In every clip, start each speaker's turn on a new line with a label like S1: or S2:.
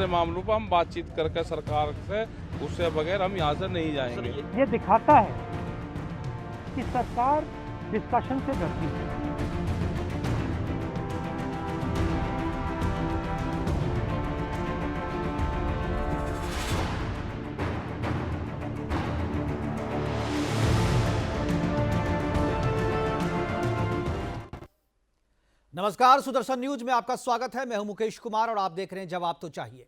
S1: दूसरे मामलों पर हम बातचीत करके सरकार से, उससे बगैर हम यहाँ से नहीं जाएंगे।
S2: ये दिखाता है कि सरकार डिस्कशन से डरती है।
S3: नमस्कार, सुदर्शन न्यूज में आपका स्वागत है। मैं हूं मुकेश कुमार और आप देख रहे हैं जवाब तो चाहिए।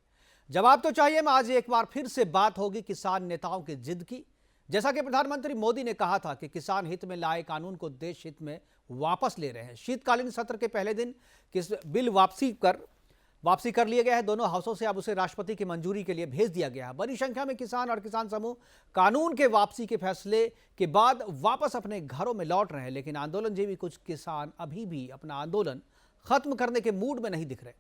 S3: जवाब तो चाहिए में आज एक बार फिर से बात होगी किसान नेताओं की जिद की। जैसा कि प्रधानमंत्री मोदी ने कहा था कि किसान हित में लाए कानून को देश हित में वापस ले रहे हैं। शीतकालीन सत्र के पहले दिन बिल वापसी कर लिया गया है। दोनों हाउसों से अब उसे राष्ट्रपति की मंजूरी के लिए भेज दिया गया है। बड़ी संख्या में किसान और किसान समूह कानून के वापसी के फैसले के बाद वापस अपने घरों में लौट रहे हैं, लेकिन आंदोलनजीवी कुछ किसान अभी भी अपना आंदोलन खत्म करने के मूड में नहीं दिख रहे।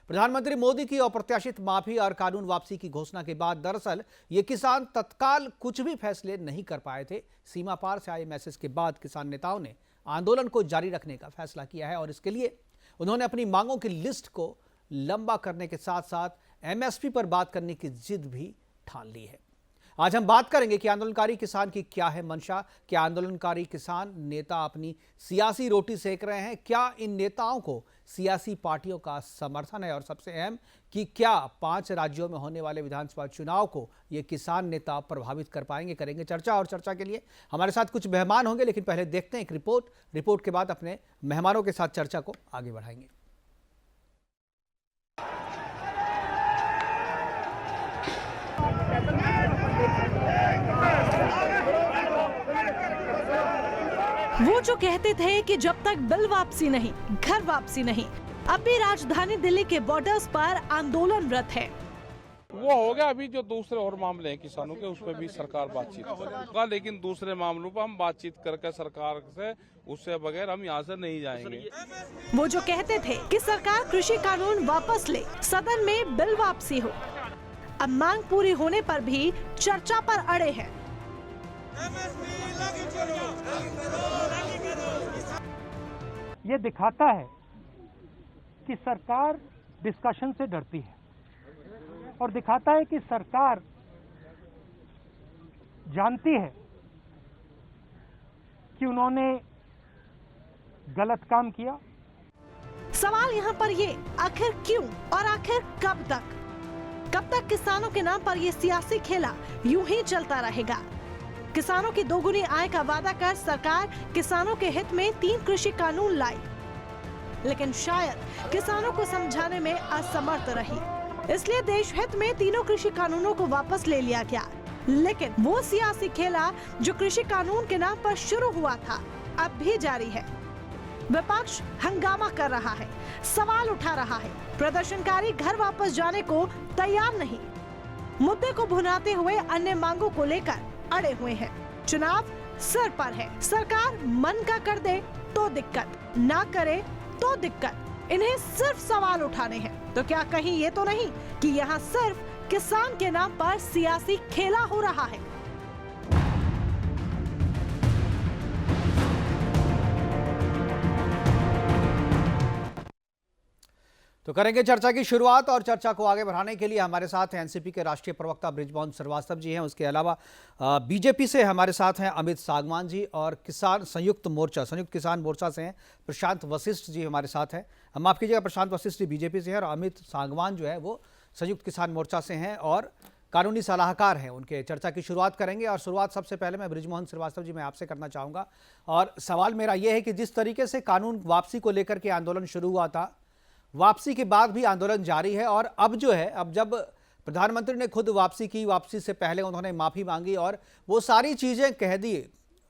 S3: प्रधानमंत्री मोदी की अप्रत्याशित माफी और कानून वापसी की घोषणा के बाद दरअसल ये किसान तत्काल कुछ भी फैसले नहीं कर पाए थे। सीमा पार से आए मैसेज के बाद किसान नेताओं ने आंदोलन को जारी रखने का फैसला किया है और इसके लिए उन्होंने अपनी मांगों की लिस्ट को लंबा करने के साथ साथ एमएसपी पर बात करने की जिद भी ठान ली है। आज हम बात करेंगे कि आंदोलनकारी किसान की क्या है मंशा। क्या आंदोलनकारी किसान नेता अपनी सियासी रोटी सेक रहे हैं? क्या इन नेताओं को सियासी पार्टियों का समर्थन है? और सबसे अहम कि क्या 5 राज्यों में होने वाले विधानसभा चुनाव को ये किसान नेता प्रभावित कर पाएंगे? करेंगे चर्चा। और चर्चा के लिए हमारे साथ कुछ मेहमान होंगे, लेकिन पहले देखते हैं एक रिपोर्ट के बाद अपने मेहमानों के साथ चर्चा को आगे बढ़ाएंगे।
S4: वो जो कहते थे कि जब तक बिल वापसी नहीं, घर वापसी नहीं, अब भी राजधानी दिल्ली के बॉर्डर्स पर आंदोलनरत है।
S1: वो हो गया। अभी जो दूसरे और मामले हैं किसानों के, उस पर भी सरकार बातचीत करेगा, लेकिन दूसरे मामलों पर हम बातचीत करके सरकार से, उससे बगैर हम यहाँ से नहीं जाएंगे।
S4: वो जो कहते थे कि सरकार कृषि कानून वापस ले, सदन में बिल वापसी हो, अब मांग पूरी होने पर भी चर्चा पर अड़े हैं।
S2: ये दिखाता है कि सरकार डिस्कशन से डरती है और दिखाता है कि सरकार जानती है कि उन्होंने गलत काम किया।
S4: सवाल यहाँ पर ये, आखिर क्यों और आखिर कब तक? कब तक किसानों के नाम पर ये सियासी खेला यूं ही चलता रहेगा? किसानों की दोगुनी आय का वादा कर सरकार किसानों के हित में 3 कृषि कानून लाई, लेकिन शायद किसानों को समझाने में असमर्थ रही। इसलिए देश हित में तीनों कृषि कानूनों को वापस ले लिया गया। लेकिन वो सियासी खेला जो कृषि कानून के नाम पर शुरू हुआ था, अब भी जारी है। विपक्ष हंगामा कर रहा है, सवाल उठा रहा है, प्रदर्शनकारी घर वापस जाने को तैयार नहीं। मुद्दे को भुनाते हुए अन्य मांगों को लेकर अड़े हुए हैं। चुनाव सिर पर है, सरकार मन का कर दे तो दिक्कत, ना करे तो दिक्कत। इन्हें सिर्फ सवाल उठाने हैं। तो क्या कहीं ये तो नहीं कि यहाँ सिर्फ किसान के नाम पर सियासी खेला हो रहा है?
S3: तो करेंगे चर्चा की शुरुआत और चर्चा को आगे बढ़ाने के लिए हमारे साथ हैं एनसीपी के राष्ट्रीय प्रवक्ता बृजमोहन श्रीवास्तव जी हैं। उसके अलावा बीजेपी से हमारे साथ हैं अमित सांगवान जी और संयुक्त किसान मोर्चा से हैं प्रशांत वशिष्ठ जी हमारे साथ हैं। हम माफ कीजिएगा, प्रशांत वशिष्ठ जी बीजेपी से हैं और अमित सांगवान जो है वो संयुक्त किसान मोर्चा से हैं और कानूनी सलाहकार हैं। उनके चर्चा की शुरुआत करेंगे और शुरुआत सबसे पहले मैं बृजमोहन श्रीवास्तव जी मैं आपसे करना चाहूँगा। और सवाल मेरा ये है कि जिस तरीके से कानून वापसी को लेकर के आंदोलन शुरू हुआ था, वापसी के बाद भी आंदोलन जारी है और अब जो है, अब जब प्रधानमंत्री ने खुद वापसी की, वापसी से पहले उन्होंने माफी मांगी और वो सारी चीजें कह दी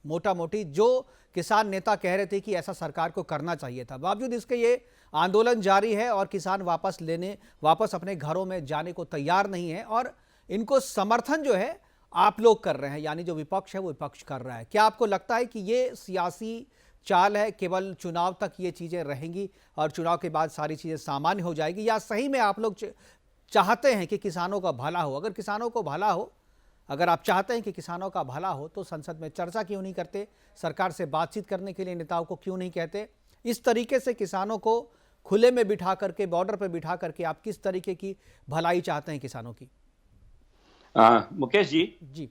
S3: मोटा मोटी जो किसान नेता कह रहे थे कि ऐसा सरकार को करना चाहिए था, बावजूद इसके ये आंदोलन जारी है और किसान वापस अपने घरों में जाने को तैयार नहीं है और इनको समर्थन जो है आप लोग कर रहे हैं, यानी जो विपक्ष है वो विपक्ष कर रहा है। क्या आपको लगता है कि ये सियासी चाल है, केवल चुनाव तक ये चीज़ें रहेंगी और चुनाव के बाद सारी चीज़ें सामान्य हो जाएगी, या सही में आप लोग चाहते हैं कि किसानों का भला हो? अगर किसानों को भला हो, अगर आप चाहते हैं कि किसानों का भला हो तो संसद में चर्चा क्यों नहीं करते? सरकार से बातचीत करने के लिए नेताओं को क्यों नहीं कहते? इस तरीके से किसानों को खुले में बिठा करके, बॉर्डर पर बिठा करके आप किस तरीके की भलाई चाहते हैं किसानों की?
S5: मुकेश जी,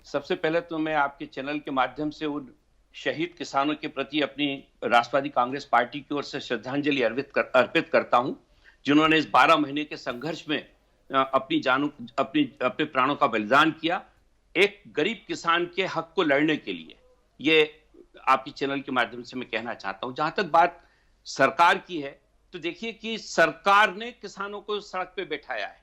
S5: सबसे पहले तो मैं आपके चैनल के माध्यम से उन शहीद किसानों के प्रति अपनी राष्ट्रवादी कांग्रेस पार्टी की ओर से श्रद्धांजलि अर्पित करता हूं, जिन्होंने इस 12 महीने के संघर्ष में अपने प्राणों का बलिदान किया एक गरीब किसान के हक को लड़ने के लिए। ये आपके चैनल के माध्यम से मैं कहना चाहता हूं। जहां तक बात सरकार की है, तो देखिए कि सरकार ने किसानों को सड़क पे बैठाया है,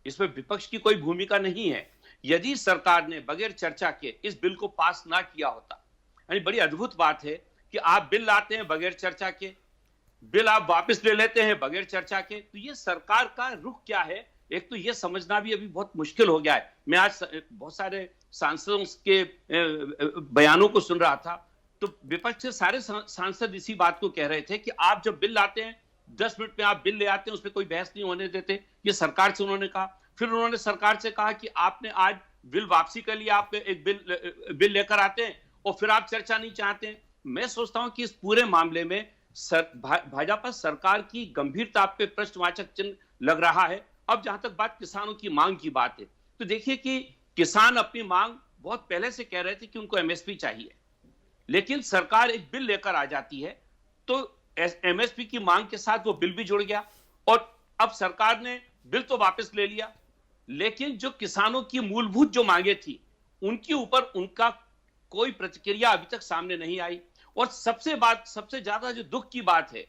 S5: इसमें विपक्ष की कोई भूमिका नहीं है। यदि सरकार ने बगैर चर्चा के इस बिल को पास ना किया होता, यानी बड़ी अद्भुत बात है कि आप बिल लाते हैं बगैर चर्चा के, बिल आप वापस ले लेते हैं बगैर चर्चा के, तो ये सरकार का रुख क्या है, एक तो ये समझना भी अभी बहुत मुश्किल हो गया है। मैं आज बहुत सारे सांसदों के बयानों को सुन रहा था, तो विपक्ष के सारे सांसद इसी बात को कह रहे थे कि आप जब बिल लाते हैं 10 मिनट में आप बिल ले आते हैं, उसमें कोई बहस नहीं होने देते। ये सरकार से उन्होंने कहा। फिर उन्होंने सरकार से कहा कि आपने आज बिल वापसी कर लिया, आप एक बिल लेकर आते हैं और फिर आप चर्चा नहीं चाहते हैं। मैं सोचता हूं कि इस पूरे मामले में भाजपा सरकार की गंभीरता पे प्रश्नवाचक चिन्ह लग रहा है। अब जहां तक बात किसानों की मांग की बात है, तो देखिए कि किसान अपनी मांग बहुत पहले से कह रहे थे कि उनको एमएसपी चाहिए, लेकिन सरकार एक बिल लेकर आ जाती है तो एमएसपी की मांग के साथ वो बिल भी जुड़ गया और अब सरकार ने बिल तो वापस ले लिया, लेकिन जो किसानों की मूलभूत जो मांगे थी उनके ऊपर उनका कोई प्रतिक्रिया अभी तक सामने नहीं आई। और सबसे ज्यादा जो दुख की बात है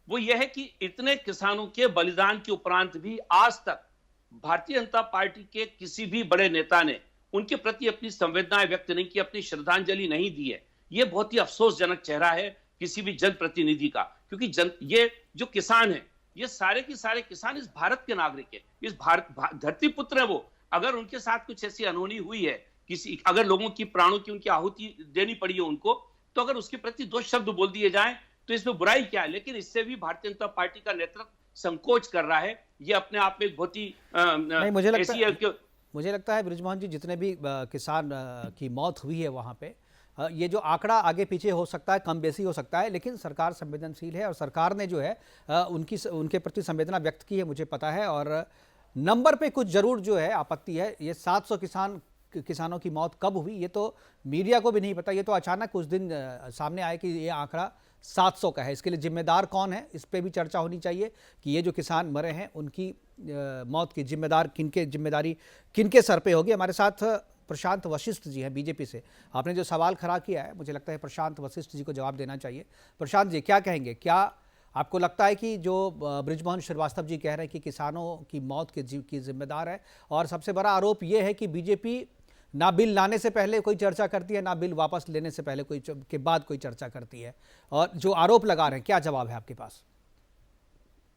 S5: वो यह है कि इतने किसानों के बलिदान के उपरांत भी आज तक भारतीय जनता पार्टी के किसी भी बड़े नेता ने उनके प्रति अपनी संवेदनाएं व्यक्त नहीं की, अपनी श्रद्धांजलि नहीं दी है। यह बहुत ही अफसोसजनक चेहरा है किसी भी जनप्रतिनिधि का, क्योंकि ये जो किसान है, ये सारे के सारे किसान इस भारत के नागरिक है, इस धरती पुत्र है वो। अगर उनके साथ कुछ ऐसी अनहोनी हुई है, अगर लोगों की प्राणों की उनकी आहुति देनी पड़ी है उनको, तो अगर उसके प्रति 2 शब्द बोल दिए जाएं तो इसमें बुराई क्या है। लेकिन इससे भी भारतीय जनता पार्टी का नेतृत्व संकोच कर रहा है। ये अपने आप में बहुत ही
S3: मुझे लगता है बृजमोहन जी, जितने भी किसान की मौत हुई है वहां पे, ये जो आंकड़ा आगे पीछे हो सकता है, कम बेसी हो सकता है, लेकिन सरकार संवेदनशील है और सरकार ने जो है उनके प्रति संवेदना व्यक्त की है, मुझे पता है। और नंबर पे कुछ जरूर जो है आपत्ति है। ये 700 किसानों की मौत कब हुई ये तो मीडिया को भी नहीं पता। ये तो अचानक उस दिन सामने आया कि ये आंकड़ा 700 का है। इसके लिए जिम्मेदार कौन है, इस पे भी चर्चा होनी चाहिए कि ये जो किसान मरे हैं उनकी मौत की जिम्मेदारी किनके सर पे होगी। हमारे साथ प्रशांत वशिष्ठ जी हैं बीजेपी से। आपने जो सवाल खड़ा किया है, मुझे लगता है प्रशांत वशिष्ठ जी को जवाब देना चाहिए। प्रशांत जी, क्या कहेंगे? क्या आपको लगता है कि जो बृजमोहन श्रीवास्तव जी कह रहे हैं कि किसानों की मौत की जिम्मेदार है, और सबसे बड़ा आरोप यह है कि बीजेपी ना बिल लाने से पहले कोई चर्चा करती है, ना बिल वापस लेने से पहले के बाद कोई चर्चा करती है, और जो आरोप लगा रहे हैं, क्या जवाब है आपके पास?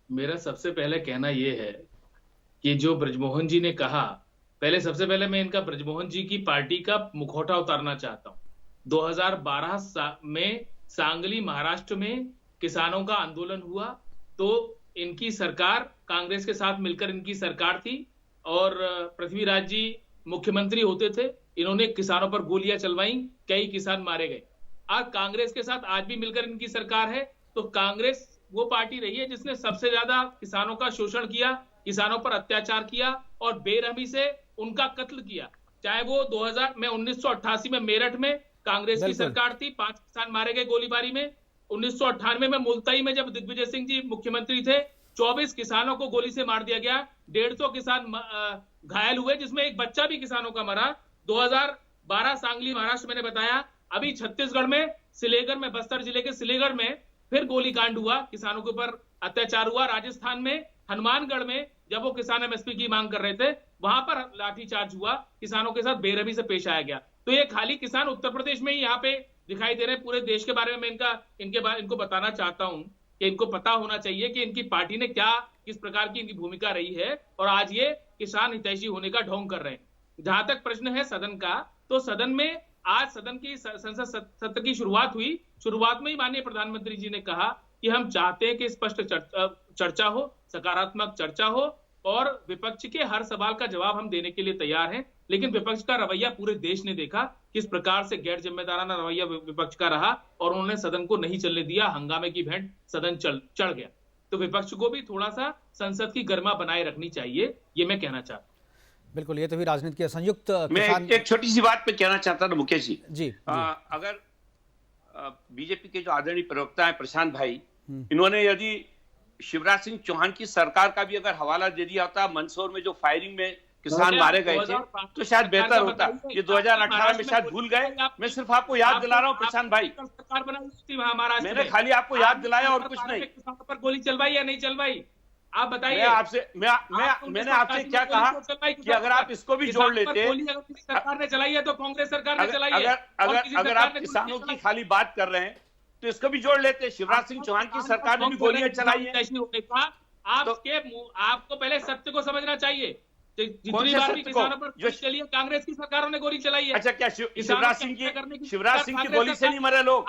S6: मेरा सबसे पहले कहना यह है कि जो बृजमोहन जी ने कहा, सबसे पहले मैं इनका बृजमोहन जी की पार्टी का मुखौटा उतारना चाहता हूं। 2012 में सांगली महाराष्ट्र में किसानों का आंदोलन हुआ तो इनकी सरकार, कांग्रेस के साथ मिलकर इनकी सरकार थी और पृथ्वीराज जी मुख्यमंत्री होते थे। इन्होंने किसानों पर गोलियां चलवाई, कई किसान मारे गए। आज कांग्रेस के साथ आज भी मिलकर इनकी सरकार है, तो कांग्रेस वो पार्टी रही है जिसने सबसे ज्यादा किसानों का शोषण किया, किसानों पर अत्याचार किया और बेरहमी से उनका कत्ल किया। चाहे वो 1988 में मेरठ में कांग्रेस की सरकार थी, 5 किसान मारे गए गोलीबारी में। 1998 में मुल्ताई में जब दिग्विजय सिंह जी मुख्यमंत्री थे, 24 किसानों को गोली से मार दिया गया, 150 किसान घायल हुए, जिसमें एक बच्चा भी किसानों का मरा। 2012 सांगली महाराष्ट्र मैंने बताया। अभी छत्तीसगढ़ में सिलेगर में, बस्तर जिले के सिलेगर में फिर गोलीकांड हुआ, किसानों के ऊपर अत्याचार हुआ। राजस्थान में हनुमानगढ़ में जब वो किसान एमएसपी की मांग कर रहे थे, वहां पर लाठीचार्ज हुआ, किसानों के साथ बेरहमी से पेश आया गया। तो ये खाली किसान उत्तर प्रदेश में ही यहाँ पे दिखाई दे रहे हैं। पूरे देश के बारे में मैं इनको बताना चाहता हूं कि इनको पता होना चाहिए कि इनकी पार्टी ने किस प्रकार की इनकी भूमिका रही है और आज ये किसान हितैषी होने का ढोंग कर रहे हैं। जहां तक प्रश्न है सदन का, तो सदन में आज सदन की संसद सत्र की शुरुआत हुई। शुरुआत में ही माननीय प्रधानमंत्री जी ने कहा कि हम चाहते हैं कि स्पष्ट चर्चा हो, सकारात्मक चर्चा हो और विपक्ष के हर सवाल का जवाब हम देने के लिए तैयार हैं। लेकिन विपक्ष का रवैया पूरे देश ने देखा, किस प्रकार से गैर जिम्मेदाराना रवैया विपक्ष का रहा और उन्होंने सदन को नहीं चलने दिया। हंगामे की भेंट सदन चढ़ गया। तो विपक्ष को भी थोड़ा सा संसद की गर्मा बनाए रखनी चाहिए, ये मैं कहना चाहता हूँ।
S3: बिल्कुल, ये तो भी राजनीति के संयुक्त
S5: मैं एक छोटी सी बात पे कहना चाहता था मुकेश जी।
S3: जी।
S5: अगर बीजेपी के जो आदरणीय प्रवक्ता है प्रशांत भाई, इन्होंने यदि शिवराज सिंह चौहान की सरकार का भी अगर हवाला दे दिया होता, मंदसौर में जो फायरिंग में किसान मारे गए थे, तो शायद बेहतर होता। ये 2018 में शायद भूल गए। मैं सिर्फ आपको याद दिला रहा हूँ प्रशांत भाई,
S6: सरकार बनाई थी महाराष्ट्र
S5: मैंने खाली आपको याद दिलाया और कुछ नहीं।
S6: किसानों पर गोली चलवाई या नहीं चलवाई, आप बताइए।
S5: मैंने आपसे क्या कहा कि अगर आप इसको भी जोड़ लेते,
S6: सरकार ने चलाई है तो कांग्रेस सरकार ने चलाई है।
S5: अगर आप किसानों की खाली बात कर रहे हैं तो इसको भी जोड़ लेते। शिवराज सिंह चौहान की सरकार ने भी गोलियां चलाई है।
S6: आपको पहले सत्य को समझना चाहिए। जितनी बार भी किसानों पर गोली चली है, कांग्रेस की सरकारों ने गोली चलाई है।
S5: अच्छा, क्या शिवराज सिंह की गोली से नहीं मरे लोग?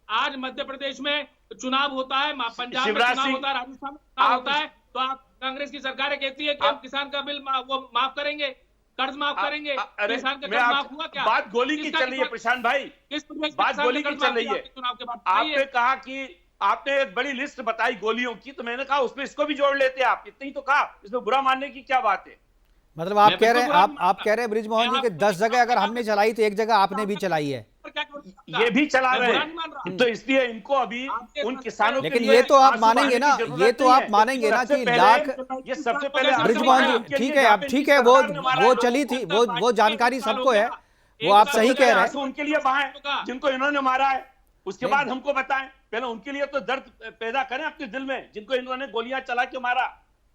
S6: आज मध्य प्रदेश में चुनाव होता है, पंजाब में चुनाव होता है, राजस्थान में चुनाव होता है, तो आप कांग्रेस की सरकारें कहती है कि हम किसान का बिल वो माफ करेंगे, कर्ज माफ करेंगे। किसान का कर्ज माफ हुआ क्या?
S5: बात गोली की चल रही है प्रशांत भाई, बात गोली की चल रही है।
S6: चुनाव के बाद
S5: आपने कहा कि आपने एक बड़ी लिस्ट बताई गोलियों की, तो मैंने कहा उसमें इसको भी जोड़ लेते आप, इतनी ही तो कहा, इसमें बुरा मानने की क्या बात है?
S3: मतलब आप कह रहे हैं, आप कह रहे हैं बृजमोहन जी के 10 जगह अगर हमने चलाई तो एक जगह आपने भी चलाई है।
S5: ये भी चला रहे हैं, तो इसलिए इनको अभी उन किसानों
S3: लेकिन ये तो आप मानेंगे ना, ये तो आप मानेंगे ना कि लाख,
S5: ये सबसे पहले
S3: बृजमोहन जी ठीक है, अब ठीक है, वो चली थी, वो जानकारी सबको है, वो आप सही कह रहे हैं।
S5: उनके लिए बहाएं जिनको इन्होंने मारा है, उसके बाद हमको बताएं। पहले उनके लिए तो दर्द पैदा करें अपने दिल में, जिनको इन्होंने गोलियां चला के मारा।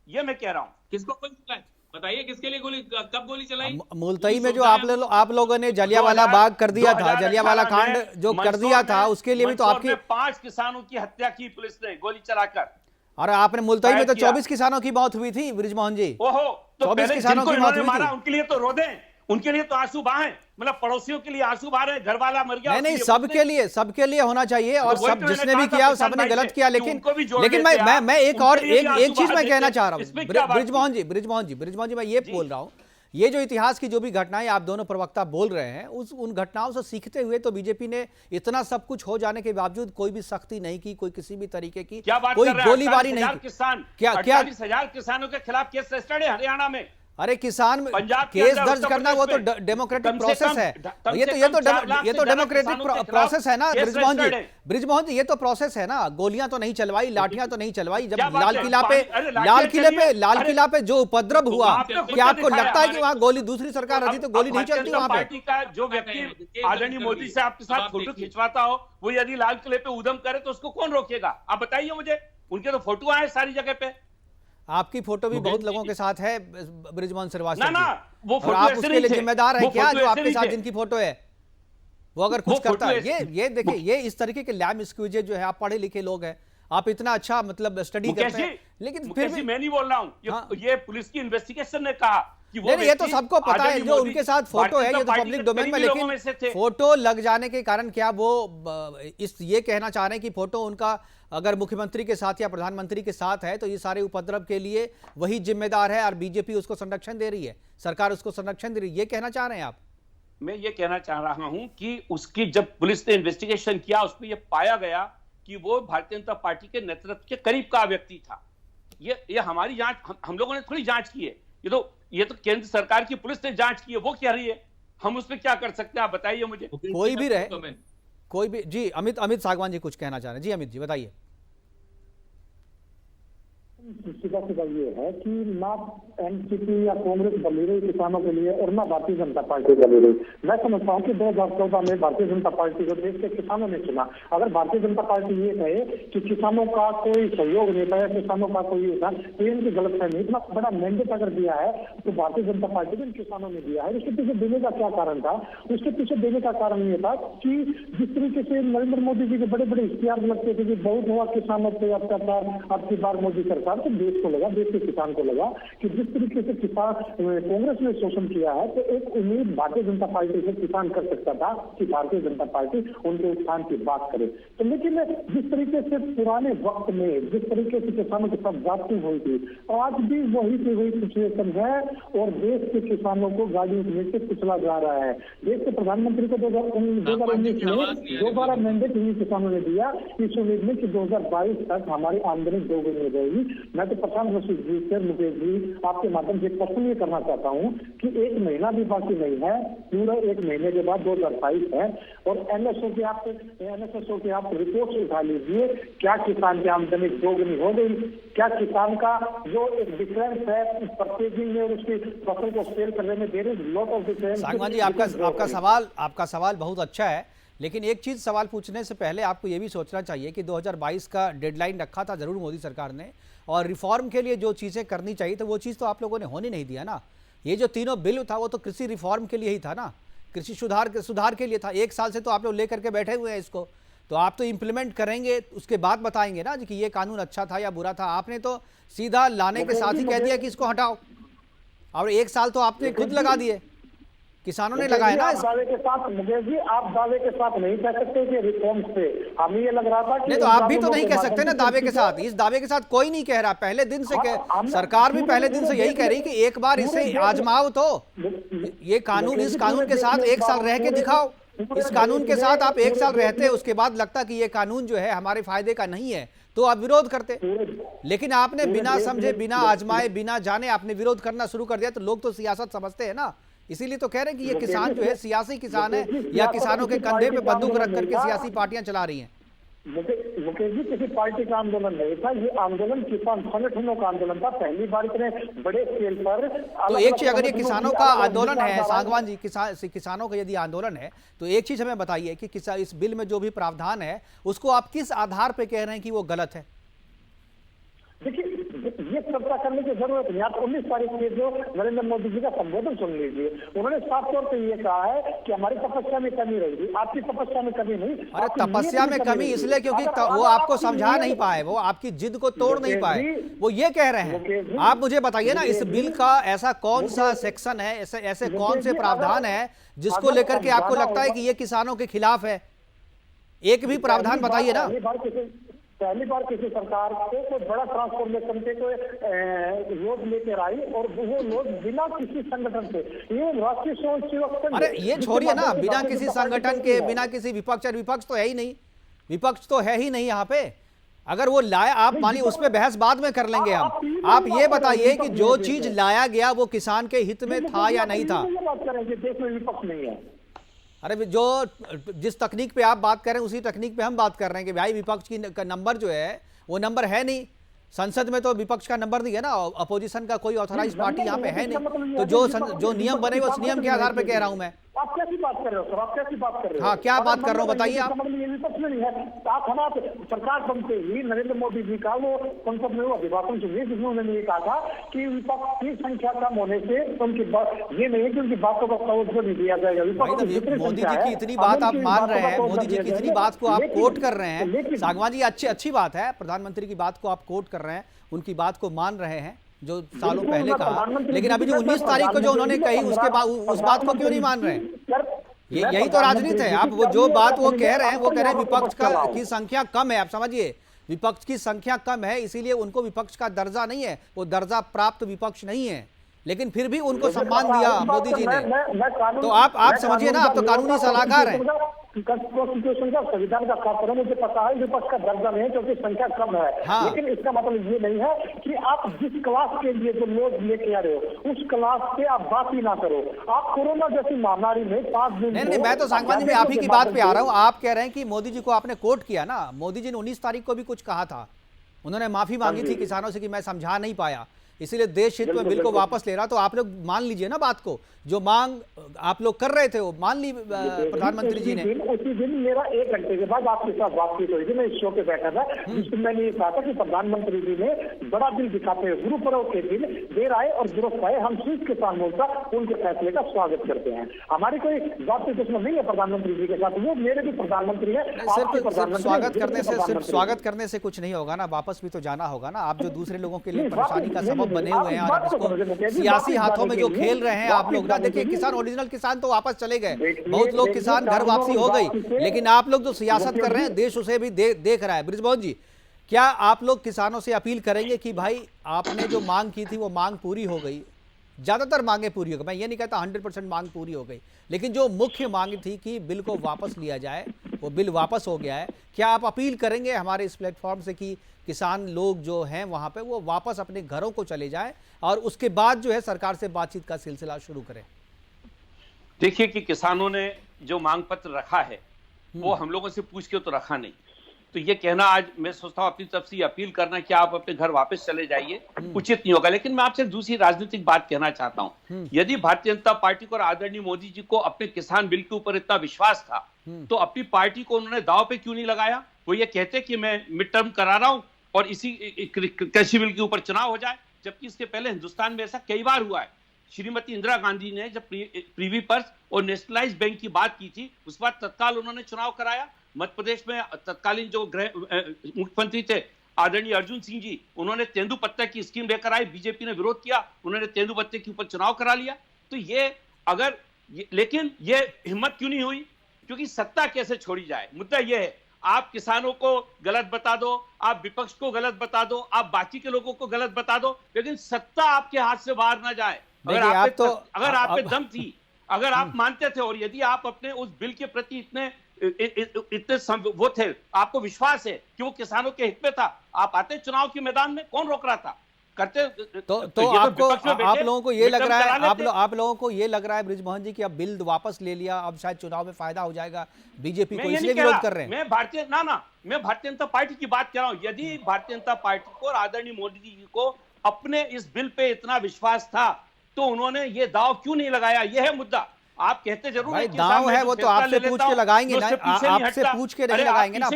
S5: ये मैं कह रहा हूँ।
S6: किसको गोली चलाई बताइए, किसके लिए गोली, कब गोली चलाई?
S3: मुल्तई में जो आप लोगों ने जलियांवाला बाग कर दिया था, जलियांवाला कांड जो कर दिया था, उसके लिए भी तो आपकी
S5: 5 किसानों की हत्या की पुलिस ने गोली चलाकर।
S3: और आपने मुल्तई में तो 24 किसानों की मौत हुई थी बृजमोहन जी।
S5: ओहो, तो
S3: 24 किसानों की मौत हुई थी।
S5: उनके लिए तो रो दें, उनके लिए तो आंसू बहाएं। मतलब पड़ोसियों के लिए आंसू बहा रहे, घर वाला मर गया।
S3: नहीं, सबके लिए होना चाहिए, और सब जिसने भी किया सबने गलत किया। लेकिन मैं एक चीज मैं कहना चाह रहा हूँ बृजमोहन जी, मैं ये बोल रहा हूँ, ये जो इतिहास की जो भी घटनाएं आप दोनों प्रवक्ता बोल रहे हैं, उन घटनाओं से सीखते हुए तो बीजेपी ने इतना सब कुछ हो जाने के बावजूद कोई भी सख्ती नहीं की, कोई किसी भी तरीके की कोई गोलीबारी नहीं की। क्या
S5: 48,000 किसानों के खिलाफ केस रजिस्टर्ड है हरियाणा में।
S3: अरे किसान केस दर्ज करना वो तो डेमोक्रेटिक प्रोसेस है, ये तो डेमोक्रेटिक प्रोसेस है ना बृजमोहन जी, ये तो प्रोसेस है ना। गोलियां तो नहीं चलवाई, लाठियां तो नहीं चलवाई। जब लाल किला पे जो उपद्रव हुआ, क्या आपको लगता है कि वहां गोली, दूसरी सरकार रहती तो गोली नहीं चलती वहां पे?
S5: पार्टी का जो व्यक्ति आदरणीय मोदी से आपके साथ फोटो खिंचवाता हो, वो यदि लाल किले पे उधम करे तो उसको कौन रोकेगा? आप बताइए मुझे। उनके तो फोटो आए सारी जगह पे।
S3: आपकी फोटो भी बहुत लोगों के साथ है बृजमोहन श्रीवास्तव
S5: ना, वो फोटो
S3: आप उसके लिए जिम्मेदार है क्या, जो आपके साथ जिनकी फोटो है वो अगर कुछ करता है? ये देखिए, ये इस तरीके के लैम स्क्यूजे जो है, आप पढ़े लिखे लोग हैं, आप इतना अच्छा मतलब स्टडी करते हैं, लेकिन फिर भी
S5: मैं नहीं बोल रहा हूं, ये पुलिस की इन्वेस्टिगेशन ने कहा कि वो
S3: नहीं, ये तो सबको पता है, जो उनके साथ फोटो है, ये तो पब्लिक डोमेन में। लेकिन फोटो लग जाने के कारण क्या वो ये कहना चाह रहे हैं कि फोटो उनका अगर मुख्यमंत्री के साथ या प्रधानमंत्री के साथ है तो ये सारे उपद्रव के लिए वही जिम्मेदार है और बीजेपी उसको संरक्षण दे रही है, सरकार उसको संरक्षण दे रही है, ये कहना चाह रहे हैं आप?
S5: मैं ये कहना चाह रहा हूं कि उसकी जब पुलिस ने इन्वेस्टिगेशन किया, उसमें यह पाया गया कि वो भारतीय जनता पार्टी के नेतृत्व के करीब का व्यक्ति था। ये हमारी जांच, हम लोगों ने थोड़ी जांच की है, ये तो केंद्र सरकार की पुलिस ने जांच की है। वो कह रही है, हम उस पर क्या कर सकते हैं? आप बताइए मुझे।
S3: कोई भी रहे, कोई भी। जी अमित सागवान जी कुछ कहना चाह रहे हैं। जी अमित जी बताइए।
S7: सीधा ये है कि ना एनसीपी या कांग्रेस बनी रही किसानों के लिए और ना भारतीय जनता पार्टी बनी रही। मैं समझता हूँ कि 2014 में भारतीय जनता पार्टी को देश के किसानों ने चुना। अगर भारतीय जनता पार्टी ये कहे कि किसानों का कोई सहयोग नहीं था या किसानों का कोई था, तो इनकी गलतफहमी। इतना बड़ा मैंडेट अगर दिया है तो भारतीय जनता पार्टी को किसानों ने दिया है। उसके पीछे देने का क्या कारण था? उसके पीछे देने का कारण ये था कि जिस तरीके से नरेंद्र मोदी जी के बड़े बड़े इख्तियार लगते थे कि बहुत हुआ किसानों पर अत्याचार, अब की बार मोदी सरकार, प्रकार से देश को लगा, देश के किसान को लगा कि जिस तरीके से किसान कांग्रेस ने शोषण किया है, तो एक उम्मीद भारतीय जनता पार्टी से किसान कर सकता था कि भारतीय जनता पार्टी उनके उत्थान की बात करे। तो लेकिन जिस तरीके से पुराने वक्त में जिस तरीके से किसानों के साथ बातचीत हुई थी, आज भी वही की वही सिचुएशन है और देश के किसानों को गाड़ियों में से कुचला जा रहा है। देश के प्रधानमंत्री को 2019 में दोबारा मैंडेट ही किसानों ने दिया इस उम्मीद में कि 2022 तक हमारी आमदनी दोगुनी हो जाएगी। मैं तो प्रशांत जी से, मुकेश जी, आपके माध्यम से प्रश्न ये करना चाहता हूँ कि एक महीना भी बाकी नहीं है, पूरा एक महीने के बाद 2022 है और एनएसओ की आप रिपोर्ट उठा लीजिए, क्या किसान की आमदनी दोगुनी हो गई? क्या किसान का जो एक डिफरेंस है परचेजिंग में और उसकी फसल को सेल करने में there is lot of difference.
S3: Sangwan ji, आपका सवाल बहुत अच्छा है, लेकिन एक चीज सवाल पूछने से पहले आपको ये भी सोचना चाहिए कि 2022 का डेडलाइन रखा था जरूर मोदी सरकार ने, और रिफॉर्म के लिए जो चीजें करनी चाहिए तो वो चीज तो आप लोगों ने होने नहीं दिया ना। ये जो तीनों बिल था वो तो कृषि रिफॉर्म के लिए ही था ना, कृषि सुधार के लिए था। 1 साल से तो आप लोग लेकर के बैठे हुए हैं इसको, तो आप तो इम्प्लीमेंट करेंगे, उसके बाद बताएंगे ना कि ये कानून अच्छा था या बुरा था। आपने तो सीधा लाने के साथ ही कह दिया कि इसको हटाओ, और 1 साल तो आपने खुद लगा दिए, किसानों ने लगाया ना।
S7: दावे के साथ मुकेश जी, आप दावे के साथ नहीं कह सकते कि रिफॉर्म्स पे हमें ये लग रहा था कि
S3: नहीं, तो आप भी तो नहीं कह सकते ना दावे के साथ। इस दावे के साथ कोई नहीं कह रहा, पहले दिन से सरकार भी पहले दिन से यही कह रही कि एक बार इसे आजमाओ, तो ये कानून, इस कानून के साथ 1 साल रह के दिखाओ। इस कानून के साथ आप 1 साल रहते, उसके बाद लगता कि ये कानून जो है हमारे फायदे का नहीं है तो आप विरोध करते, लेकिन आपने बिना समझे, बिना आजमाए, बिना जाने आपने विरोध करना शुरू कर दिया। तो लोग तो सियासत समझते हैं ना, इसीलिए तो कह रहे हैं कि ये किसान जो है सियासी किसान है, या किसानों के कंधे पे बंदूक रख करके सियासी पार्टियां चला रही हैं।
S7: मुकेश जी, किसी पार्टी का आंदोलन नहीं था, ये आंदोलन किसान संगठनों का आंदोलन था। पहली बार इतने बड़े स्केल पर।
S3: तो एक चीज, अगर ये किसानों का आंदोलन है सांगवान जी, किसानों का यदि आंदोलन है, तो एक चीज हमें बताइए कि इस बिल में जो भी प्रावधान है उसको आप किस आधार पे कह रहे हैं कि वो गलत है?
S7: देखिए, ये चर्चा करने की जरूरत नहीं। आप 19 तारीख के जो नरेंद्र मोदी जी का संबोधन सुन लीजिए, उन्होंने साफ तौर पर ये कहा है कि हमारी तपस्या में कमी रहेगी। आपकी तपस्या में कमी नहीं।
S3: अरे तपस्या में कमी इसलिए क्योंकि वो आपको समझा नहीं पाए, वो आपकी जिद को तोड़ नहीं पाए, वो ये कह रहे हैं। आप मुझे बताइए ना, इस बिल का ऐसा कौन सा सेक्शन है, ऐसे कौन से प्रावधान है जिसको लेकर के आपको लगता है कि ये किसानों के खिलाफ है? एक भी प्रावधान बताइए ना।
S7: पहली बार किसी सरकार को कोई बड़ा ट्रांसफॉर्मेशन के कोई लोग लेकर आई और वो लोग बिना किसी संगठन से, ये राष्ट्रीय स्वयं सेवक संघ।
S3: अरे ये छोड़िए ना, बिना किसी संगठन के, बिना किसी विपक्ष तो है ही नहीं, विपक्ष तो है ही नहीं यहाँ पे। अगर वो लाया, आप मानिए उस पर बहस बाद में कर लेंगे हम। आप ये बताइए कि जो चीज लाया गया वो किसान के हित में था या नहीं था?
S7: बात करेंगे, देश में विपक्ष नहीं है।
S3: अरे जो जिस तकनीक पे आप बात कर रहे हैं उसी तकनीक पे हम बात कर रहे हैं कि भाई विपक्ष की नंबर जो है वो नंबर है नहीं, संसद में तो विपक्ष का नंबर नहीं है ना, अपोजिशन का कोई ऑथराइज पार्टी यहाँ पे है नहीं। तो जो नियम बने उस नियम के आधार पे कह रहा हूँ मैं।
S7: आप कैसी बात कर रहे हो सर? आप कैसी बात कर रहे हो?
S3: हाँ, क्या बात कर रहा हूँ बताइए आप।
S7: ये विपक्ष में नहीं है। आप हम सरकार बनते ही नरेंद्र मोदी जी का वो संसद में वो अभिभाषण सुनिए, जिसमें उन्होंने ये कहा था कि विपक्ष की संख्या कम होने से उनकी ये नहीं है कि उनकी बातों का तवज्जो नहीं दिया जाएगा।
S3: मोदी जी की इतनी बात आप मान रहे हैं, मोदी जी की इतनी बात को आप कोट कर रहे हैं सांगवान जी, अच्छी बात है। प्रधानमंत्री की बात को आप कोट कर रहे हैं, उनकी बात को मान रहे हैं जो सालों पहले कहा, लेकिन अभी जो 19 तारीख को जो उन्होंने कही उसके बाद उस बात को क्यों नहीं मान रहे हैं? यही तो राजनीति है। आप वो जो बात वो कह रहे हैं, वो कह रहे हैं विपक्ष की संख्या कम है। आप समझिए, विपक्ष की संख्या कम है इसीलिए उनको विपक्ष का दर्जा नहीं है, वो दर्जा प्राप्त विपक्ष नहीं है, लेकिन फिर भी उनको सम्मान दिया मोदी जी ने। तो आप समझिए ना, आप तो कानूनी सलाहकार हैं।
S7: कॉन्स्टिट्यूशन का, संविधान का खास करो, मुझे पता है विपक्ष का दर्जा नहीं है क्योंकि संख्या कम है।
S3: हाँ।
S7: लेकिन इसका मतलब ये नहीं है कि आप जिस क्लास के लिए जो लोग लेके आ रहे हो उस क्लास पे आप बात ही ना करो। आप कोरोना जैसी महामारी में 5 दिन
S3: नहीं, मैं तो सांगवान जी में आप ही की बात पे आ रहा हूँ। आप कह रहे हैं कि मोदी जी को आपने कोट किया ना, मोदी जी ने 19 तारीख को भी कुछ कहा था, उन्होंने माफी मांगी थी किसानों से कि मैं समझा नहीं पाया, इसीलिए देश हित में बिल को वापस ले रहा। तो आप लोग मान लीजिए ना बात को, जो मांग आप लोग कर रहे थे वो मान ली प्रधानमंत्री जी ने।
S7: उसी दिन मेरा 1 घंटे के बाद आपके साथ बातचीत हुई थी, मैं इस शो पे बैठा था, जिसमें मैंने ये कहा था कि प्रधानमंत्री जी ने बड़ा दिल दिखाते हुए गुरु पर्व के दिन देर आए और दुरुस्त आए, हम शीर्ष किसान मोर्चा उनके फैसले का स्वागत करते हैं। हमारी कोई बात दुश्मन नहीं है प्रधानमंत्री जी के साथ, वो मेरे भी प्रधानमंत्री है।
S3: सिर्फ स्वागत करने से कुछ नहीं होगा ना, वापस भी तो जाना होगा ना। आप जो दूसरे लोगों के लिए परेशानी का सबब बने हुए हैं और इसको सियासी हाथों में जो खेल रहे हैं आप लोग ना, देखिए किसान, ओरिजिनल किसान तो वापस चले गए, बहुत लोग किसान घर वापसी हो गई, लेकिन आप लोग जो सियासत कर रहे हैं देश उसे भी देख रहा है। बृजमोहन जी, क्या आप लोग किसानों से अपील करेंगे कि भाई आपने जो मांग की थी वो मांग पूरी हो गई, ज्यादातर मांगे पूरी हो गई, मैं ये नहीं कहता 100% मांग पूरी हो गई, लेकिन जो मुख्य मांग थी कि बिल को वापस लिया जाए वो बिल वापस हो गया है, क्या आप अपील करेंगे हमारे इस प्लेटफॉर्म से कि किसान लोग जो हैं वहां पे वो वापस अपने घरों को चले जाएं और उसके बाद जो है सरकार से बातचीत का सिलसिला शुरू करें?
S5: देखिए कि किसानों ने जो मांग पत्र रखा है वो हम लोगों से पूछ के तो रखा नहीं, तो ये कहना आज मैं सोचता हूँ अपनी तरफ से अपील करना कि आप अपने घर वापस चले जाइए उचित नहीं होगा। लेकिन मैं आपसे दूसरी राजनीतिक बात कहना चाहता हूँ, यदि भारतीय जनता पार्टी को और आदरणीय मोदी जी को अपने किसान बिल के ऊपर इतना विश्वास था तो अपनी पार्टी को उन्होंने दांव पे क्यों नहीं लगाया? वो ये कहते कि मैं मिड टर्म करा रहा हूं और इसी कृषि बिल के ऊपर चुनाव हो जाए, जबकि इसके पहले हिंदुस्तान में ऐसा कई बार हुआ है। श्रीमती इंदिरा गांधी ने जब प्रीवी पर्स और नेशनलाइज्ड बैंक की बात की थी उस बार तत्काल उन्होंने चुनाव कराया। मध्य प्रदेश में तत्कालीन जो मुख्यमंत्री थे आदरणीय अर्जुन सिंह जी, उन्होंने तेंदुपत्ते की स्कीम लेकर आई, बीजेपी ने विरोध किया, उन्होंने तेंदुपत्ते के ऊपर चुनाव करा लिया। तो लेकिन ये हिम्मत क्यों नहीं हुई? क्योंकि सत्ता कैसे छोड़ी जाए, मुद्दा यह है। आप किसानों को गलत बता दो, आप विपक्ष को गलत बता दो, आप बाकी के लोगों को गलत बता दो, लेकिन सत्ता आपके हाथ से बाहर ना जाए। अगर आप पे दम थी, अगर आप मानते थे और यदि आप अपने उस बिल के प्रति इतने वो थे, आपको विश्वास है कि वो किसानों के हित में था, आप आते चुनाव के मैदान में, कौन रोक रहा था? करते
S3: तो आप लोगों को ये लग रहा है, आप लोगों को ये लग रहा है बृजमोहन जी कि अब बिल वापस ले लिया, अब शायद चुनाव में फायदा हो जाएगा बीजेपी को, इसलिए विरोध कर रहे हैं?
S5: मैं भारतीय जनता पार्टी की बात कर रहा हूं। यदि भारतीय जनता पार्टी को और आदरणीय मोदी जी को अपने इस बिल पे इतना विश्वास था तो उन्होंने ये दाव क्यों नहीं लगाया? यह है मुद्दा। आप कहते जरूर
S3: है दाव है, वो तो आपसे पूछ के लगाएंगे ना, आपसे पूछ के नहीं लगाएंगे ना।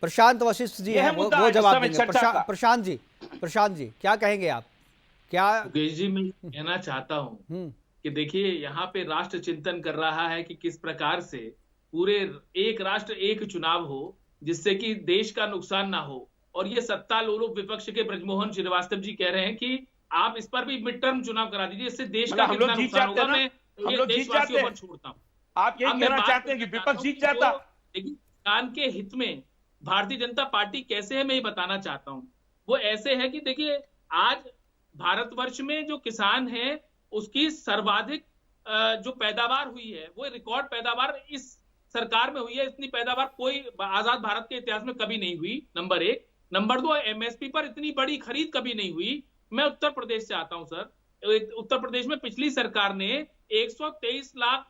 S3: प्रशांत वशिष्ठ जी हैं, वो जवाब देंगे। प्रशांत जी क्या कहेंगे आप? क्या
S6: मुकेश जी, मैं कहना चाहता हूं कि देखिए यहाँ पे राष्ट्र चिंतन कर रहा है कि किस प्रकार से पूरे एक राष्ट्र एक चुनाव हो जिससे कि देश का नुकसान ना हो, और ये सत्ता लोलुप विपक्ष के बृजमोहन श्रीवास्तव जी कह रहे हैं कि आप इस पर भी मिड टर्म चुनाव करा दीजिए, इससे देश का कितना नुकसान होगा मैं ये देशवासियों पर छोड़ता हूँ।
S5: आप यही कहना चाहते हैं कि विपक्ष जीत जाता?
S6: लेकिन किसान के हित में भारतीय जनता पार्टी कैसे है मैं ये बताना चाहता हूँ। वो ऐसे है कि देखिए आज भारतवर्ष में जो किसान है उसकी सर्वाधिक जो पैदावार हुई है वो रिकॉर्ड पैदावार इस सरकार में हुई है। इतनी पैदावार कोई आजाद भारत के इतिहास में कभी नहीं हुई, नंबर 1। नंबर 2, एमएसपी पर इतनी बड़ी खरीद कभी नहीं हुई। मैं उत्तर प्रदेश से आता हूं सर। उत्तर प्रदेश में पिछली सरकार ने 123 लाख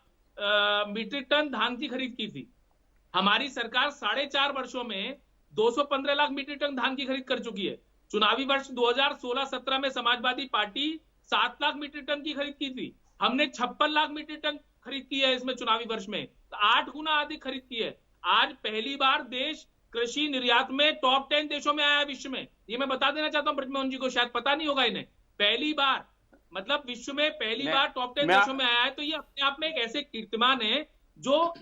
S6: मीट्रिक टन धान की खरीद की थी। हमारी सरकार 4.5 वर्षों में 215 लाख मीट्रिक टन धान की खरीद कर चुकी है। चुनावी वर्ष 2016-17 में समाजवादी पार्टी 7 लाख मीट्रिक टन की खरीद की थी, हमने 56 लाख मीट्रिक टन खरीद की है इसमें चुनावी वर्ष में, 8 गुना अधिक खरीद की है। आज पहली बार देश कृषि निर्यात में टॉप 10 देशों में आया है विश्व में। ये मैं बता देना चाहता हूं बृजमोहन जी को, शायद पता नहीं होगा इन्हें। पहली बार मतलब विश्व में पहली बार टॉप 10 देशों में आया है। तो ये अपने आप में एक ऐसे कीर्तिमान है जो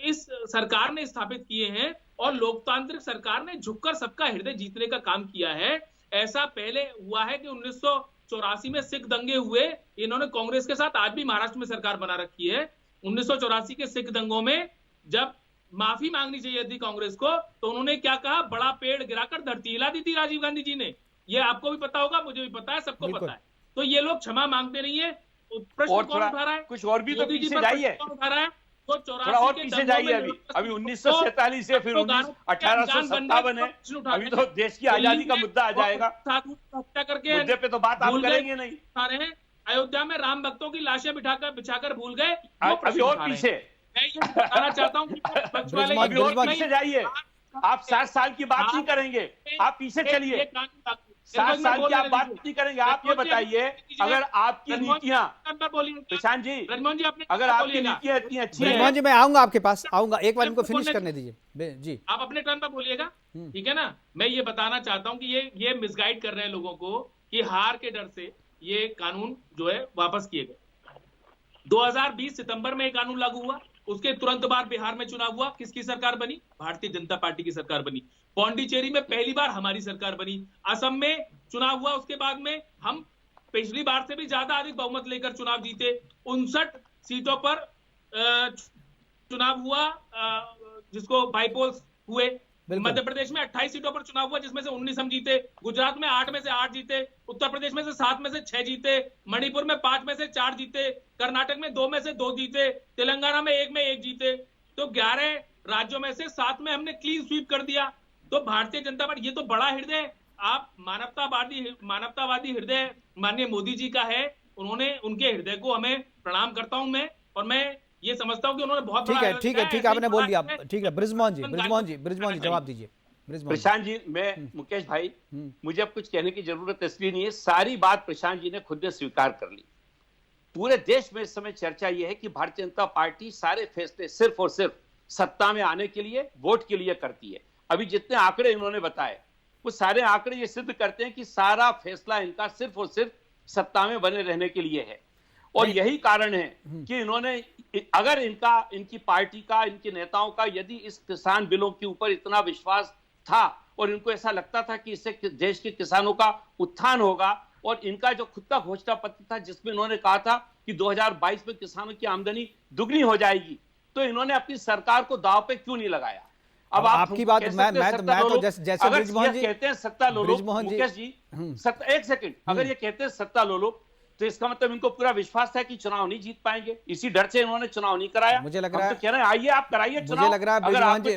S6: इस सरकार ने स्थापित किए हैं, और लोकतांत्रिक सरकार ने झुककर सबका हृदय जीतने का काम किया है। ऐसा पहले हुआ है कि 1984 में सिख दंगे हुए, इन्होंने कांग्रेस के साथ आज भी महाराष्ट्र में सरकार बना रखी है। 1984 के सिख दंगों में जब माफी मांगनी चाहिए थी कांग्रेस को, तो उन्होंने क्या कहा, बड़ा पेड़ गिराकर धरती हिला दी थी राजीव गांधी जी ने। ये आपको भी पता होगा, मुझे भी पता है, सबको पता है। तो ये लोग क्षमा मांगते नहीं है। प्रश्न कौन उठा रहा है?
S5: कुछ और भी तो पीछे जाइए,
S6: उठा रहा है तो
S5: थोड़ा और पीछे जाइए। अभी 1947 से फिर 1857 है, अभी तो देश की आजादी का मुद्दा आ जाएगा।
S6: हत्या करके
S5: मुद्दे पे तो बात आप करेंगे नहीं।
S6: अयोध्या में राम भक्तों की लाशें बिछाकर भूल गए।
S5: अभी और पीछे
S6: मैं ये बताना चाहता हूँ कि पक्ष वाले
S5: पीछे जाइए। आप 60 साल की बात नहीं करेंगे, आप पीछे चलिए। 60 साल की आप बात नहीं करेंगे। आप ये बताइए, अगर आपकी नीतियां, प्रशांत जी, अगर आपकी नीतियां इतनी अच्छी हैं,
S3: ब्रिजमोहन जी मैं आऊंगा आपके पास, आऊंगा, एक बार इनको फिनिश करने दीजिए जी।
S6: आप अपने टर्न पर बोलिएगा, ठीक है ना। मैं ये बताना चाहता हूं कि ये मिसगाइड कर रहे हैं लोगों को कि हार के डर से ये कानून जो है वापस किए गए। 2020 सितंबर में ये कानून लागू हुआ, उसके तुरंत बाद बिहार में चुनाव हुआ, किसकी सरकार बनी? भारतीय जनता पार्टी की सरकार बनी। पौंडीचेरी में पहली बार हमारी सरकार बनी। असम में चुनाव हुआ, उसके बाद में हम पिछली बार से भी ज्यादा अधिक बहुमत लेकर चुनाव जीते। 59 सीटों पर चुनाव हुआ, जिसको बाईपोल्स हुए। मध्य प्रदेश में 28 सीटों पर चुनाव हुआ, जिसमें से 19 हम जीते। गुजरात में 8 में से 8 जीते। उत्तर प्रदेश में से 7 में से 6 जीते। मणिपुर में 5 में से 4 जीते। कर्नाटक में 2 में से 2 जीते। तेलंगाना में 1 में 1 जीते। तो 11 राज्यों में से 7 में हमने क्लीन स्वीप कर दिया। तो भारतीय जनता पार्टी, ये तो बड़ा हृदय, आप मानवतावादी हृदय माननीय मोदी जी का है। उनके हृदय को हमें प्रणाम करता हूं मैं, और मैं ये समझता हूं कि उन्होंने बहुत
S3: ठीक है, आपने बोल दिया, ठीक है। ब्रिजमोहन जी जवाब दीजिए।
S5: प्रशांत जी, मैं मुकेश भाई, मुझे अब कुछ कहने की जरूरत इसलिए नहीं है, सारी बात प्रशांत जी ने खुद ने स्वीकार कर ली। पूरे देश में इस समय चर्चा यह है कि भारतीय जनता पार्टी सारे फैसले सिर्फ और सिर्फ सत्ता में आने के लिए, वोट के लिए करती है। अभी जितने आंकड़े इन्होंने बताए, वो सारे आंकड़े ये सिद्ध करते हैं कि सारा फैसला इनका सिर्फ और सिर्फ सत्ता में बने रहने के लिए है। और यही कारण है कि इन्होंने, अगर इनकी पार्टी का, इनके नेताओं का यदि इस किसान बिलों के ऊपर इतना विश्वास था और इनको ऐसा लगता था कि इससे देश के किसानों का उत्थान होगा, और इनका जो खुद का घोषणा पत्र था जिसमें इन्होंने कहा था कि 2022 में किसानों की आमदनी दुगनी हो जाएगी, तो इन्होंने अपनी सरकार को दांव पे क्यों नहीं लगाया? अब
S3: आपकी बात मैं तो जैसे ब्रिजमोहन जी
S5: कहते हैं सत्ता लो लो, मुकेश जी एक सेकंड, अगर ये कहते हैं सत्ता लो लो, तो इसका मतलब इनको पूरा विश्वास है कि चुनाव नहीं जीत पाएंगे, इसी डर से इन्होंने चुनाव नहीं कराया।
S3: मुझे लग रहा है,
S5: तो कह रहे हैं आइए आप कराइए चुनाव।
S3: मुझे लग रहा है ब्रिजमोहन जी,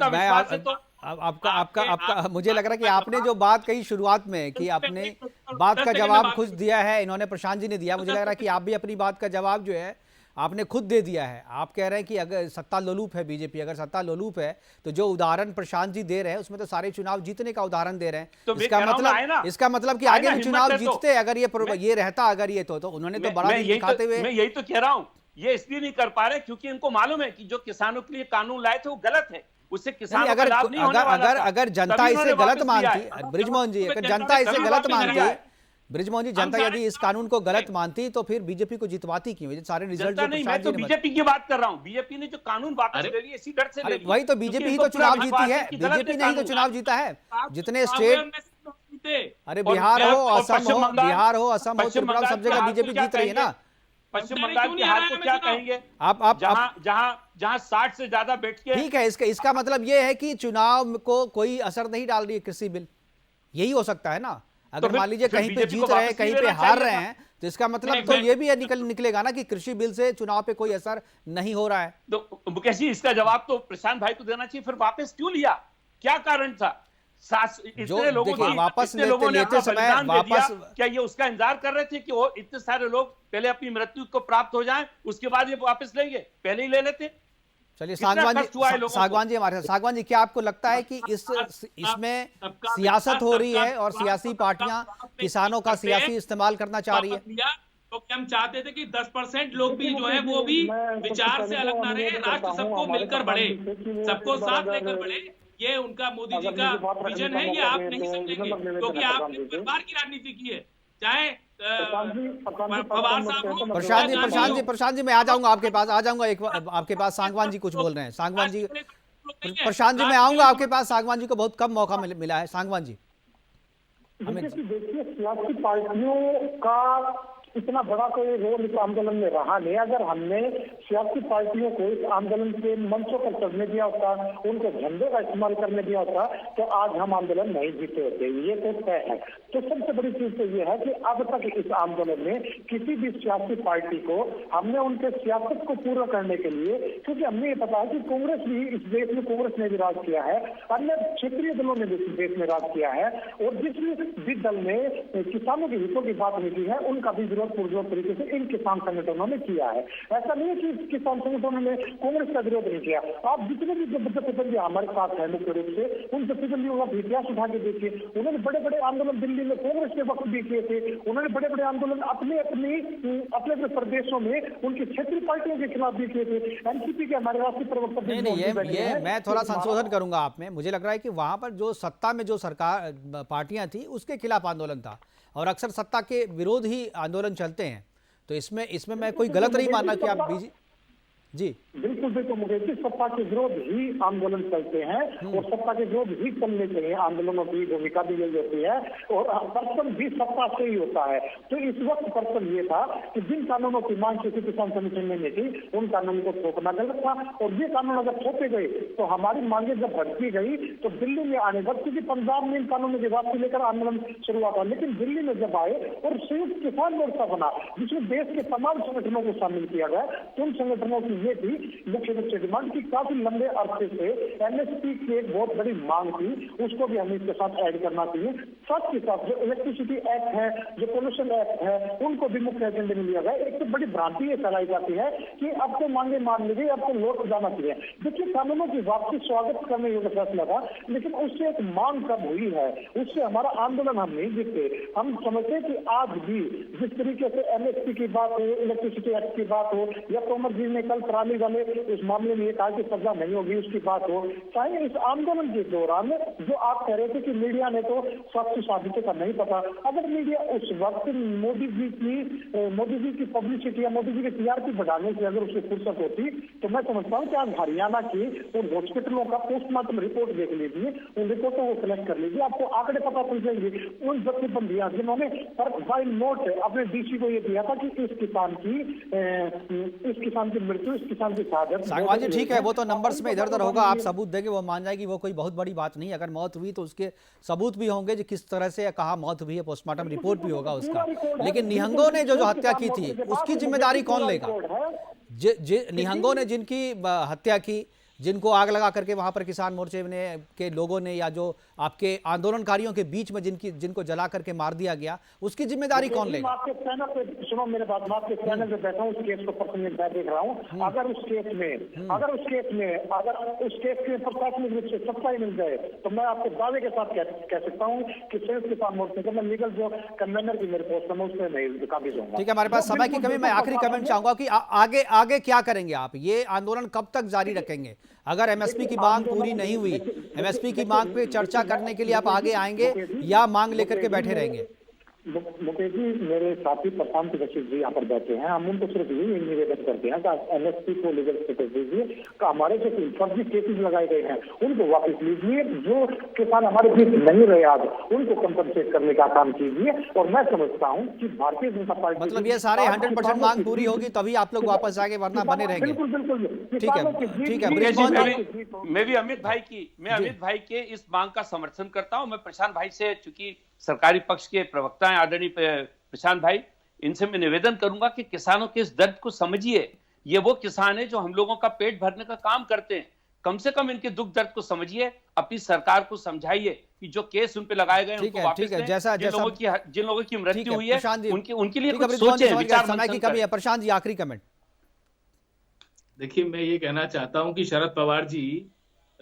S3: आपका मुझे लग रहा है कि आपने जो बात कही शुरुआत में कि आपने बात का जवाब खुद दिया है, इन्होंने प्रशांत जी ने दिया, मुझे लग रहा है कि आप भी अपनी बात का जवाब जो है आपने खुद दे दिया है। आप कह रहे हैं कि अगर सत्ता लोलूप है बीजेपी, अगर सत्ता लोलूप है तो जो उदाहरण प्रशांत जी दे रहे हैं उसमें तो सारे चुनाव जीतने का उदाहरण दे रहे हैं।
S5: तो
S3: इसका मतलब कि आगे भी चुनाव जीतते अगर ये रहता, अगर ये तो उन्होंने तो बड़ा दिखाते हुए।
S5: मैं यही तो कह रहा हूं, ये इसलिए नहीं कर पा रहे क्योंकि इनको मालूम है कि जो किसानों के लिए कानून लाए थे वो गलत है, उससे किसानों का लाभ नहीं होने वाला था।
S3: अगर जनता इसे गलत मानती, ब्रिजमोहन जी, अगर जनता इसे गलत मानती, ब्रिजमोहन जी, जनता यदि इस कानून को गलत मानती तो फिर बीजेपी को जितवाती क्यों? ये सारे रिजल्ट
S5: नहीं, मैं तो बीजेपी की बात कर रहा हूं। बीजेपी ने जो कानून वापस ले लिया इसी डर से ले लिया।
S3: वही तो, बीजेपी ही तो चुनाव जीती है, बीजेपी ने ही तो चुनाव जीता है। जितने स्टेट, अरे बिहार हो, असम हो, त्रिपुरा, सब जगह बीजेपी जीत रही है ना।
S5: पश्चिम बंगाल के हाल को क्या कहेंगे आप? जहां 60 से ज्यादा बैठ के,
S3: ठीक है, इसका मतलब ये है कि चुनाव को कोई असर नहीं डाल रही है कृषि बिल, यही हो सकता है ना। अगर मान लीजिए कहीं पे जीत रहे हैं, कहीं पे हार रहे हैं, तो इसका मतलब तो ये भी निकलेगा ना कि कृषि बिल से चुनाव पे कोई असर नहीं हो रहा है।
S5: तो मुकेश जी, इसका जवाब तो प्रशांत भाई को देना चाहिए। फिर वापस क्यों लिया, क्या कारण था? इतने लोगों ने वापस लेते समय वापस, क्या ये उसका इंतजार कर रहे थे कि वो इतने सारे लोग पहले अपनी मृत्यु को प्राप्त हो जाएं, उसके बाद ये वापस लेंगे? पहले ही ले लेते।
S3: चलिए सागवान जी हमारे साथ। सागवान जी, क्या आपको लगता है कि इसमें सियासत हो रही है और सियासी पार्टियां किसानों का सियासी इस्तेमाल करना चाह रही है?
S6: तो हम चाहते थे कि 10% लोग भी जो है वो भी विचार से अलग ना रहे, राष्ट्र सबको मिलकर बढ़े, सबको साथ लेकर बढ़े। ये उनका मोदी जी का विजन है, ये आप नहीं समझेंगे क्योंकि आपने परिवार की राजनीति की है। चाहे
S3: प्रशांत जी मैं आ जाऊंगा आपके पास, एक आपके पास। सांगवान जी कुछ बोल रहे हैं। सांगवान जी, प्रशांत जी मैं आऊंगा आपके पास। सांगवान जी को बहुत कम मौका मिला है। सांगवान जी,
S7: देखिए, सियासी पार्टियों का इतना बड़ा कोई रोल इस आंदोलन में रहा नहीं। अगर हमने सियासी पार्टियों को इस आंदोलन के मंचों पर चढ़ने दिया होता, उनके झंडे का इस्तेमाल करने दिया होता, तो आज हम आंदोलन नहीं जीते होते। ये तो तय है। तो सबसे बड़ी चीज तो ये है कि अब तक इस आंदोलन में किसी भी सियासी पार्टी को हमने उनके सियासत को पूरा करने के लिए, क्योंकि हमने ये पता है कि कांग्रेस भी इस देश में, कांग्रेस ने भी राज किया है, अन्य क्षेत्रीय दलों ने भी इस देश में राज किया है, और जिस भी दल ने किसानों के हितों की बात नहीं की है उनका भी विरोध पुरजोर तरीके से इन किसान संगठनों ने किया है। ऐसा नहीं है कि किसान संगठनों ने कांग्रेस का विरोध नहीं किया। आप जितने भी जबरदस्ती हमारे साथ है मुख्य रूप से, उन जबरदस्तियों का इतिहास उठा के देखिए। उन्होंने बड़े बड़े आंदोलन दिल्ली में कांग्रेस के वक्त भी किए थे। उन्होंने बड़े बड़े आंदोलन अपने अपने प्रदेशों में उनकी क्षेत्रीय पार्टियों के खिलाफ भी किए थे। एनसीपी के हमारे राष्ट्रीय प्रवक्ता
S3: नहीं, ये मैं थोड़ा संशोधन करूंगा आप में। मुझे लग रहा है कि वहां पर जो सत्ता में जो सरकार पार्टियां थी उसके खिलाफ आंदोलन था, और अक्सर सत्ता के विरोध ही आंदोलन चलते हैं। तो इसमें मैं कोई गलत नहीं मानना कि आप जी
S7: बिल्कुल मुकेश जी, सत्ता के विरोध ही आंदोलन चलते हैं और सत्ता के विरोध ही चलने चाहिए। आंदोलनों की भूमिका भी यही होती है और पर्सन भी सत्ता से ही होता है। तो इस वक्त पर्सन ये था कि जिन कानूनों की मांग किसी किसान संगठन ने की, उन कानूनों को थोपना गलत था। और ये कानून अगर थोपे गए तो हमारी मांगे जब भड़की गई तो दिल्ली में आने वक्त, क्योंकि पंजाब में इन कानूनों की वापसी लेकर आंदोलन शुरू हुआ था, लेकिन दिल्ली में जब आए और संयुक्त किसान मोर्चा बना जिसमें देश के तमाम संगठनों को शामिल किया गया, तो उन संगठनों की ये थी मुख्य रूप से डिमांड की काफी लंबे अरसे से एमएसपी की एक बहुत बड़ी मांग थी, उसको भी हमें इसके साथ ऐड करना चाहिए। साथ ही साथ जो इलेक्ट्रिसिटी एक्ट है, जो पोल्यूशन एक्ट है, उनको भी मुख्य एजेंडे में लिया गया। एक तो बड़ी भ्रांति ये फैलाई जाती है कि अब तो मांगे मान ली गई, अब तो लौट जाना चाहिए। देखिए, कानूनों की वापसी स्वागत करने योग्य फैसला था, लेकिन उससे एक मांग कब हुई है, उससे हमारा आंदोलन हम नहीं दिखते। हम समझते कि आज भी जिस तरीके से एमएसपी की बात हो, इलेक्ट्रिसिटी एक्ट की बात हो, या तोमर जी ने कल पराली वाले इस मामले में ये कहा कि सजा नहीं होगी उसकी बात हो, चाहे इस आंदोलन के दौरान जो आप कह रहे थे कि मीडिया ने तो सबसे साजिशों का नहीं पता, अगर मीडिया उस वक्त मोदी जी की पब्लिसिटी या मोदी जी की टीआरपी बढ़ाने की अगर उसे फुर्सत होती, तो मैं समझता हूँ कि आज हरियाणा की उन हॉस्पिटलों का पोस्टमार्टम रिपोर्ट देख लीजिए, उन रिपोर्टों को कलेक्ट कर लीजिए, आपको आंकड़े पता चल जाएंगे। उन जत्थेबंदियां जिन्होंने बाई नोट अपने डीसी को ये दिया था कि इस किसान की मृत्यु, इस किसान की
S3: सांगवान जी ठीक है, वो तो नंबर्स में इधर उधर होगा, आप सबूत देंगे वो मान जाएगी, वो कोई बहुत बड़ी बात नहीं। अगर मौत हुई तो उसके सबूत भी होंगे कि किस तरह से कहाँ मौत हुई है, पोस्टमार्टम रिपोर्ट भी होगा उसका। लेकिन निहंगों ने जो हत्या की थी उसकी जिम्मेदारी कौन लेगा? निहंगों ने जिनकी हत्या की, जिनको आग लगा करके वहां पर किसान मोर्चे के लोगों ने या जो आपके आंदोलनकारियों के बीच में जिनको जला करके मार दिया गया, उसकी जिम्मेदारी कौन लेगा?
S7: आपके चैनल पे सुनो मेरे बात, मैं आपके चैनल पे बैठा हूँ, उस केस को पर्सनली मैं देख रहा हूँ। अगर उस केस के प्रशासनिक रूप से सच्चाई मिल जाए तो मैं आपके दावे के साथ कह सकता हूँ कि संयुक्त किसान मोर्चे को मैं लीगल जो कन्वेनर की मेरे पोस्ट है उसमें नहीं काबिज होगा।
S3: ठीक है, हमारे पास समय की कमी, मैं आखिरी कमेंट चाहूंगा कि आगे क्या करेंगे आप? ये आंदोलन कब तक जारी रखेंगे? अगर एमएसपी की मांग पूरी नहीं हुई, एमएसपी की मांग पे चर्चा करने के लिए आप आगे आएंगे या मांग लेकर के बैठे रहेंगे?
S7: मुकेश जी, मेरे साथी प्रशांत रशीद जी यहाँ पर बैठे हैं, हम उनको सिर्फ यही निवेदन करते हैं कि एमएसपी को लीगल स्टेटस दीजिए, हमारे जो फर्जी केसेस लगाए गए हैं उनको वापस लीजिए, जो किसान हमारे बीच नहीं रहे आज उनको कंपनसेट करने का काम कीजिए। और मैं समझता हूँ कि भारतीय जनता पार्टी,
S3: मतलब ये सारे 100% मांग पूरी होगी तभी आप लोग वापस आगे, वरना बने रहेंगे।
S7: बिल्कुल
S3: ठीक है।
S5: मैं भी अमित भाई के इस मांग का समर्थन करता हूं। मैं प्रशांत भाई से, चूंकि सरकारी पक्ष के प्रवक्ता हैं आदरणीय प्रशांत भाई, इनसे मैं निवेदन करूंगा कि किसानों के इस दर्द को समझिए। ये वो किसान है जो हम लोगों का पेट भरने का काम करते हैं, कम से कम इनके दुख दर्द को समझिए, अपनी सरकार को समझाइए कि जो केस उन पे लगाए गए हैं उनको वापस दें। जिन लोगों की मृत्यु हुई है उनके लिए कुछ सोचें, विचार
S3: समय की कमी है। प्रशांत जी, आखिरी कमेंट।
S6: देखिए, मैं ये कहना चाहता हूं कि शरद पवार जी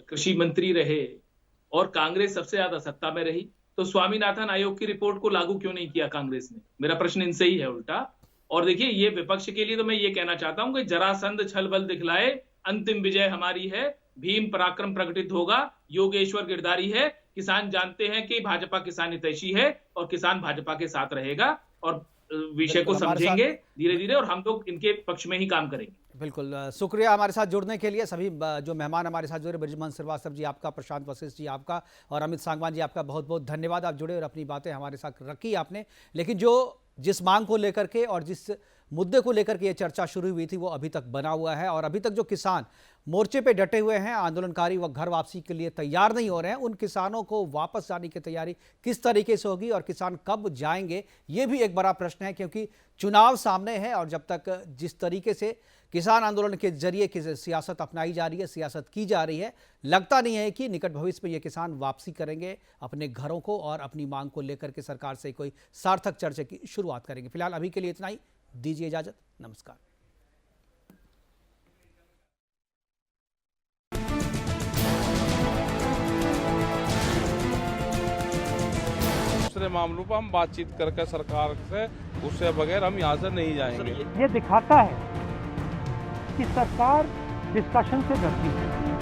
S6: कृषि मंत्री रहे और कांग्रेस सबसे ज्यादा सत्ता में रही, तो स्वामीनाथन आयोग की रिपोर्ट को लागू क्यों नहीं किया कांग्रेस ने? मेरा प्रश्न इनसे ही है उल्टा। और देखिए, ये विपक्ष के लिए तो मैं ये कहना चाहता हूं कि जरासंध छल बल दिखलाए, अंतिम विजय हमारी है, भीम पराक्रम प्रकटित होगा, योगेश्वर गिरधारी है। किसान जानते हैं कि भाजपा किसान हितैषी है और किसान भाजपा के साथ रहेगा, और विषय को समझेंगे धीरे धीरे, और हम लोग इनके पक्ष में ही काम करेंगे।
S3: बिल्कुल, शुक्रिया हमारे साथ जुड़ने के लिए। सभी जो मेहमान हमारे साथ जुड़े, बृजमोहन श्रीवास्तव जी आपका, प्रशांत वशिष्ठ जी आपका, और अमित सांगवान जी आपका बहुत बहुत धन्यवाद। आप जुड़े और अपनी बातें हमारे साथ रखी आपने। लेकिन जिस मांग को लेकर के और जिस मुद्दे को लेकर के ये चर्चा शुरू हुई थी वो अभी तक बना हुआ है, और अभी तक जो किसान मोर्चे पे डटे हुए हैं, आंदोलनकारी, वो घर वापसी के लिए तैयार नहीं हो रहे हैं। उन किसानों को वापस जाने की तैयारी किस तरीके से होगी और किसान कब जाएंगे, ये भी एक बड़ा प्रश्न है, क्योंकि चुनाव सामने है। और जब तक जिस तरीके से किसान आंदोलन के जरिए किसी सियासत अपनाई जा रही है, सियासत की जा रही है। लगता नहीं है कि निकट भविष्य में ये किसान वापसी करेंगे अपने घरों को और अपनी मांग को लेकर के सरकार से कोई सार्थक चर्चा की शुरुआत करेंगे। फिलहाल अभी के लिए इतना ही, दीजिए इजाजत, नमस्कार।
S1: दूसरे मामलों पर हम बातचीत करके सरकार से, उससे बगैर हम यहाँ से नहीं जाएंगे।
S2: ये दिखाता है कि सरकार डिस्कशन से डरती है।